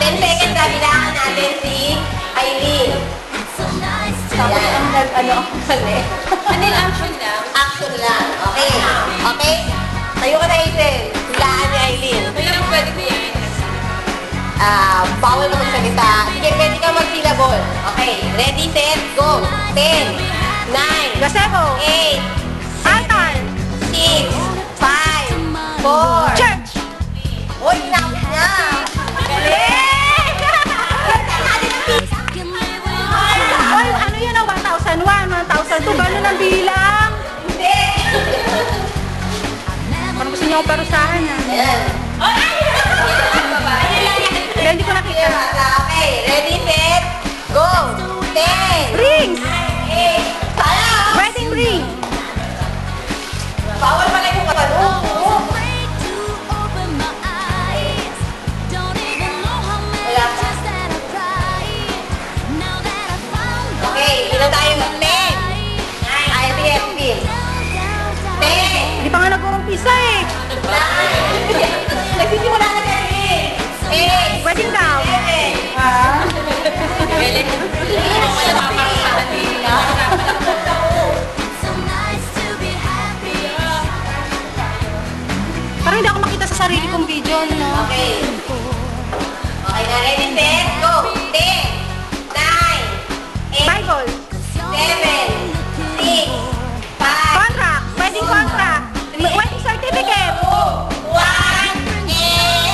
10 seconds na bilangan natin si Aileen. Tapos ang ano, mali. Ano yung action lang? Action lang. Okay. Okay? Tayo ka na, Aileen. Bilangan ni Aileen. Kaya lang pwede ko yan. Bawal mo magsalita. Sige, pwede ka mag-syllable. Okay. Ready, set, go. 10, 9, Gazebo. 8, Altar. 6, 5, 4. Church. Uy, inapit niya. Galing! Oy, ano yun ang 1,001, 1,002, gano'n ang bilang. Hindi. Parang gusto niyo akong parusahan ha. Ayan. Kaya hindi ko nakita. Okay, ready, set, go. 10, Rings. 8, sayang. Wedding ring. Bawal pala yung katanong. Wala pa. Okay, ilan tayo? 10. Ay, sige, Phil. 10. Hindi pa nga nag-uumpisa eh. 9. Nagsisimula na kasi. 8. Wedding gown. 7. Parang hindi ako makita sa sarili kong video, no? Okay. Okay na, ready, set, go. 10, 9, 8, Bible. 7, 6, 5, Contract. Wedding contract. Wedding certificate. 2, 1, and...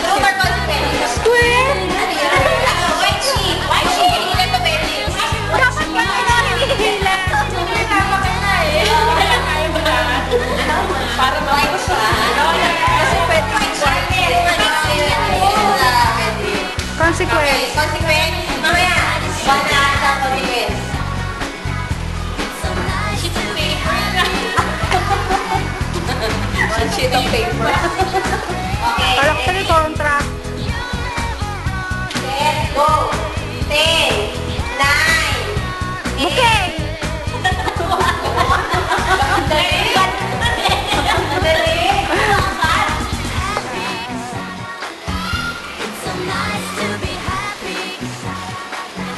Super consequence. Square. White sheet. White sheet. Hindi na pwede. Dapat ka na hinihila. Para mawag siya. Kasi pwede white sheet. Consequence. Consequence. Mamaya. Wala sa consequence. One sheet of paper. Okay. Actually, contract. Set, go. 10, 9, Bouquet.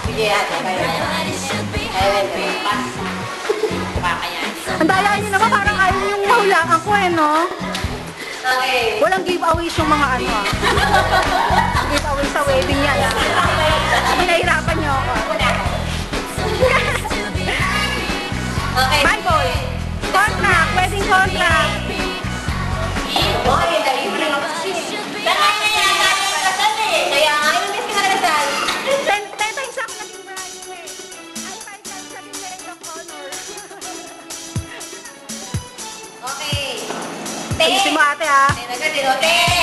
Sige, ate. Ang daya niyo naman, parang ayaw yung mahulaan ko eh, no? Okay. Walang giveaways yung mga ano ah. Giveaway sa wedding yan ah. Pinahirapan niyo ako. Okay. Bible. Contract. Wedding contract. Okay, dali mo na kasi. Dahil na yan natin kasal eh. Kaya nga, yung miss ka na kasal. 10 times ako naging bridesmaid. Ay, 5 times naging maid of honor. Okay. Ayusin mo ate ah. 10 agad, 10.